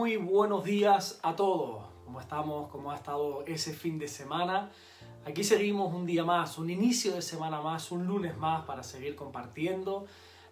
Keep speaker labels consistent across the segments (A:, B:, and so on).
A: Muy buenos días a todos. ¿Cómo estamos? ¿Cómo ha estado ese fin de semana? Aquí seguimos un día más, un inicio de semana más, un lunes más para seguir compartiendo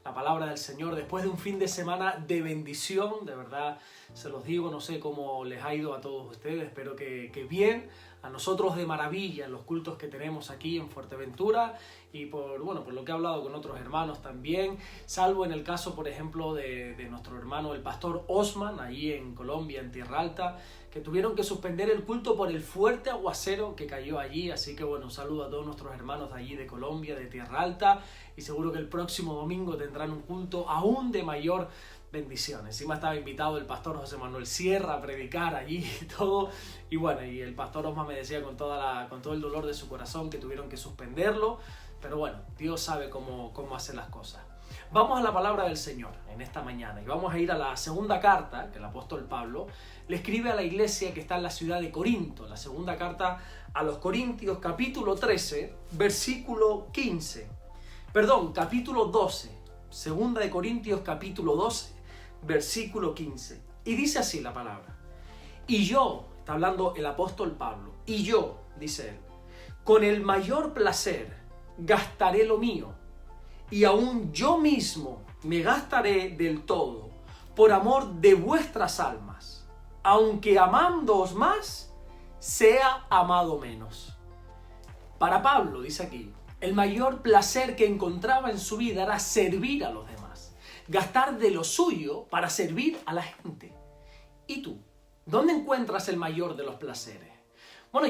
A: la palabra del Señor después de un fin de semana de bendición. De verdad, se los digo, no sé cómo les ha ido a todos ustedes, espero que bien. A nosotros de maravilla en los cultos que tenemos aquí en Fuerteventura y por lo que he hablado con otros hermanos también, salvo en el caso, por ejemplo, de nuestro hermano el pastor Osman, allí en Colombia, en Tierra Alta, que tuvieron que suspender el culto por el fuerte aguacero que cayó allí. Así que un saludo a todos nuestros hermanos de allí de Colombia, de Tierra Alta, y seguro que el próximo domingo tendrán un culto aún de mayor bendición. Encima estaba invitado el pastor José Manuel Sierra a predicar allí y todo, y el pastor Osma me decía con todo el dolor de su corazón que tuvieron que suspenderlo, pero Dios sabe cómo hacer las cosas. Vamos a la palabra del Señor en esta mañana y vamos a ir a la segunda carta que el apóstol Pablo le escribe a la iglesia que está en la ciudad de Corinto, la segunda carta a los Corintios, capítulo 13, capítulo 12, segunda de Corintios, capítulo 12, versículo 15. Y dice así la palabra: y yo, está hablando el apóstol Pablo, y yo, dice él, con el mayor placer gastaré lo mío, y aún yo mismo me gastaré del todo, por amor de vuestras almas, aunque amándoos más, sea amado menos. Para Pablo, dice aquí, el mayor placer que encontraba en su vida era servir a los demás, gastar de lo suyo para servir a la gente. ¿Y tú? ¿Dónde encuentras el mayor de los placeres?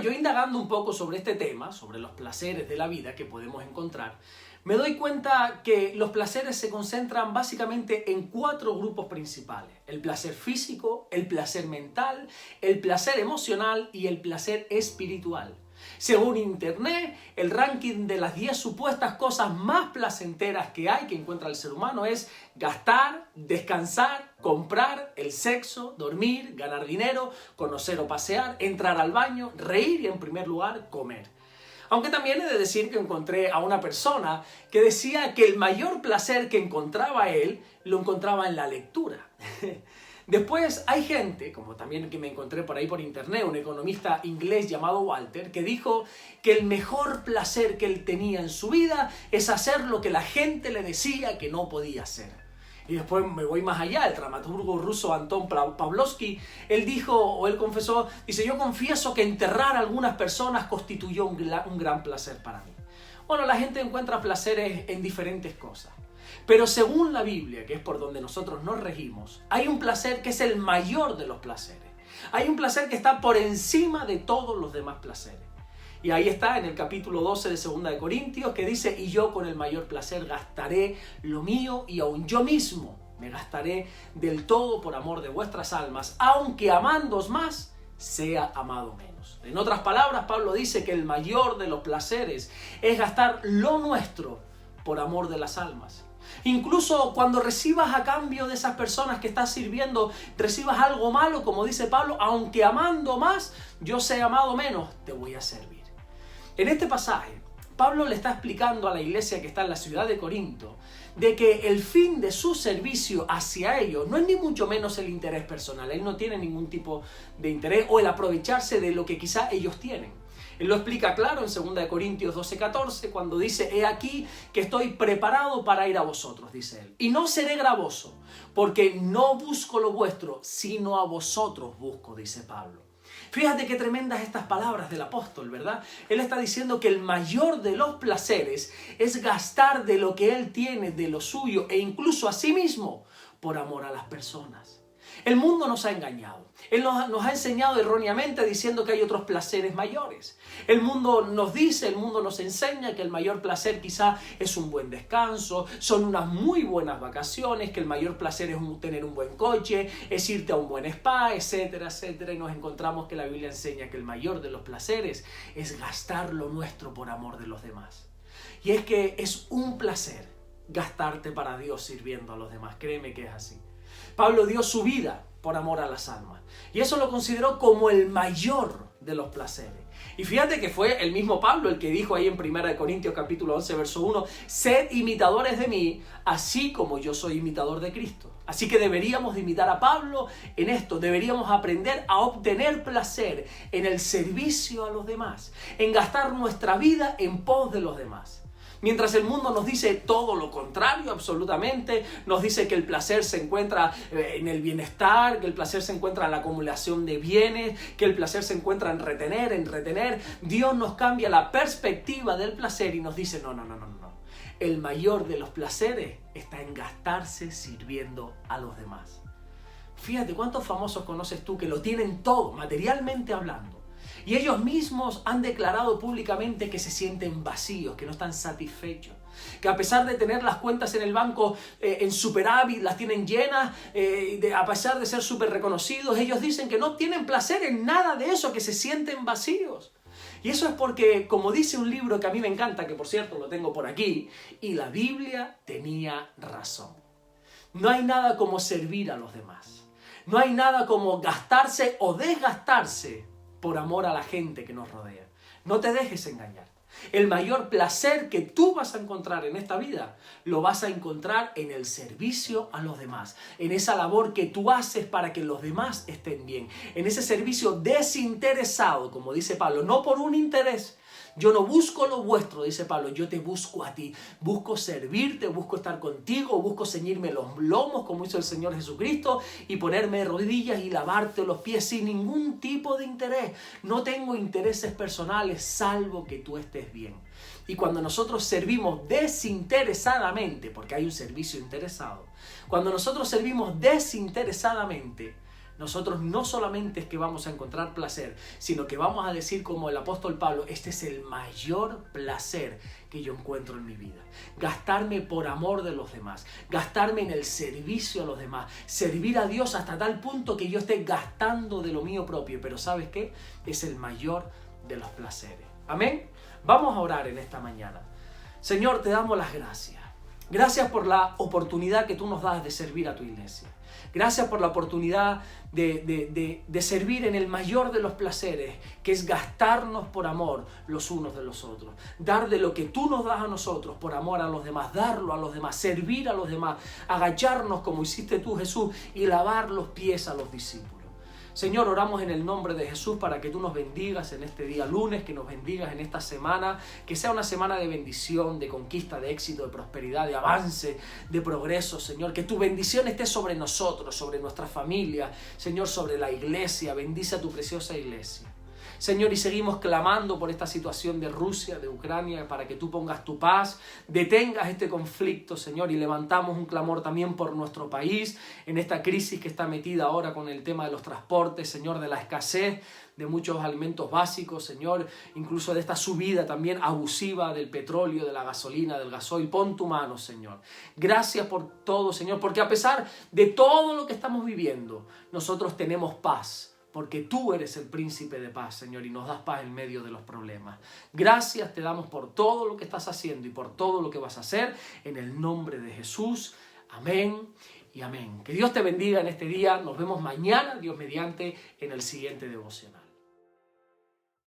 A: Yo indagando un poco sobre este tema, sobre los placeres de la vida que podemos encontrar, me doy cuenta que los placeres se concentran básicamente en 4 grupos principales: el placer físico, el placer mental, el placer emocional y el placer espiritual. Según Internet, el ranking de las 10 supuestas cosas más placenteras que encuentra el ser humano es gastar, descansar, comprar, el sexo, dormir, ganar dinero, conocer o pasear, entrar al baño, reír y, en primer lugar, comer. Aunque también he de decir que encontré a una persona que decía que el mayor placer que encontraba él lo encontraba en la lectura. Después hay gente, como también que me encontré por ahí por internet, un economista inglés llamado Walter, que dijo que el mejor placer que él tenía en su vida es hacer lo que la gente le decía que no podía hacer. Y después me voy más allá, el dramaturgo ruso Anton Pavlovsky, él confesó, dice: yo confieso que enterrar a algunas personas constituyó un gran placer para mí. La gente encuentra placeres en diferentes cosas. Pero según la Biblia, que es por donde nosotros nos regimos, hay un placer que es el mayor de los placeres. Hay un placer que está por encima de todos los demás placeres. Y ahí está en el capítulo 12 de segunda de Corintios, que dice: y yo con el mayor placer gastaré lo mío, y aun yo mismo me gastaré del todo por amor de vuestras almas, aunque amándoos más, sea amado menos. En otras palabras, Pablo dice que el mayor de los placeres es gastar lo nuestro por amor de las almas. Incluso cuando recibas a cambio de esas personas que estás sirviendo, recibas algo malo, como dice Pablo, aunque amando más, yo sea amado menos, te voy a servir. En este pasaje, Pablo le está explicando a la iglesia que está en la ciudad de Corinto de que el fin de su servicio hacia ellos no es ni mucho menos el interés personal. Él no tiene ningún tipo de interés o el aprovecharse de lo que quizá ellos tienen. Él lo explica claro en 2 Corintios 12:14 cuando dice: he aquí que estoy preparado para ir a vosotros, dice él, y no seré gravoso, porque no busco lo vuestro, sino a vosotros busco, dice Pablo. Fíjate qué tremendas estas palabras del apóstol, ¿verdad? Él está diciendo que el mayor de los placeres es gastar de lo que él tiene, de lo suyo, e incluso a sí mismo, por amor a las personas. El mundo nos ha engañado. Él nos ha enseñado erróneamente diciendo que hay otros placeres mayores. El mundo nos enseña que el mayor placer quizá es un buen descanso, son unas muy buenas vacaciones, que el mayor placer es tener un buen coche, es irte a un buen spa, etcétera, etcétera. Y nos encontramos que la Biblia enseña que el mayor de los placeres es gastar lo nuestro por amor de los demás. Y es que es un placer gastarte para Dios sirviendo a los demás. Créeme que es así. Pablo dio su vida por amor a las almas. Y eso lo consideró como el mayor de los placeres. Y fíjate que fue el mismo Pablo el que dijo ahí en 1 Corintios capítulo 11, verso 1, sed imitadores de mí, así como yo soy imitador de Cristo. Así que deberíamos de imitar a Pablo en esto, deberíamos aprender a obtener placer en el servicio a los demás, en gastar nuestra vida en pos de los demás. Mientras el mundo nos dice todo lo contrario, absolutamente, nos dice que el placer se encuentra en el bienestar, que el placer se encuentra en la acumulación de bienes, que el placer se encuentra en retener. Dios nos cambia la perspectiva del placer y nos dice, no. El mayor de los placeres está en gastarse sirviendo a los demás. Fíjate, ¿cuántos famosos conoces tú que lo tienen todo, materialmente hablando? Y ellos mismos han declarado públicamente que se sienten vacíos, que no están satisfechos. Que a pesar de tener las cuentas en el banco en superávit, las tienen llenas, a pesar de ser súper reconocidos, ellos dicen que no tienen placer en nada de eso, que se sienten vacíos. Y eso es porque, como dice un libro que a mí me encanta, que por cierto lo tengo por aquí, y la Biblia tenía razón. No hay nada como servir a los demás. No hay nada como gastarse o desgastarse por amor a la gente que nos rodea. No te dejes engañar. El mayor placer que tú vas a encontrar en esta vida, lo vas a encontrar en el servicio a los demás, en esa labor que tú haces para que los demás estén bien, en ese servicio desinteresado, como dice Pablo, no por un interés. Yo no busco lo vuestro, dice Pablo, yo te busco a ti. Busco servirte, busco estar contigo, busco ceñirme los lomos como hizo el Señor Jesucristo y ponerme de rodillas y lavarte los pies sin ningún tipo de interés. No tengo intereses personales salvo que tú estés bien. Y cuando nosotros servimos desinteresadamente, porque hay un servicio interesado, cuando nosotros servimos desinteresadamente, nosotros no solamente es que vamos a encontrar placer, sino que vamos a decir como el apóstol Pablo, este es el mayor placer que yo encuentro en mi vida. Gastarme por amor de los demás, gastarme en el servicio a los demás, servir a Dios hasta tal punto que yo esté gastando de lo mío propio. Pero ¿sabes qué? Es el mayor de los placeres. Amén. Vamos a orar en esta mañana. Señor, te damos las gracias. Gracias por la oportunidad que tú nos das de servir a tu iglesia. Gracias por la oportunidad de servir en el mayor de los placeres, que es gastarnos por amor los unos de los otros. Dar de lo que tú nos das a nosotros por amor a los demás, darlo a los demás, servir a los demás, agacharnos como hiciste tú, Jesús, y lavar los pies a los discípulos. Señor, oramos en el nombre de Jesús para que tú nos bendigas en este día lunes, que nos bendigas en esta semana, que sea una semana de bendición, de conquista, de éxito, de prosperidad, de avance, de progreso, Señor. Que tu bendición esté sobre nosotros, sobre nuestra familia, Señor, sobre la iglesia. Bendice a tu preciosa iglesia. Señor, y seguimos clamando por esta situación de Rusia, de Ucrania, para que tú pongas tu paz, detengas este conflicto, Señor, y levantamos un clamor también por nuestro país, en esta crisis que está metida ahora con el tema de los transportes, Señor, de la escasez de muchos alimentos básicos, Señor, incluso de esta subida también abusiva del petróleo, de la gasolina, del gasoil. Pon tu mano, Señor. Gracias por todo, Señor, porque a pesar de todo lo que estamos viviendo, nosotros tenemos paz. Porque tú eres el príncipe de paz, Señor, y nos das paz en medio de los problemas. Gracias te damos por todo lo que estás haciendo y por todo lo que vas a hacer. En el nombre de Jesús. Amén y amén. Que Dios te bendiga en este día. Nos vemos mañana, Dios mediante, en el siguiente devocional.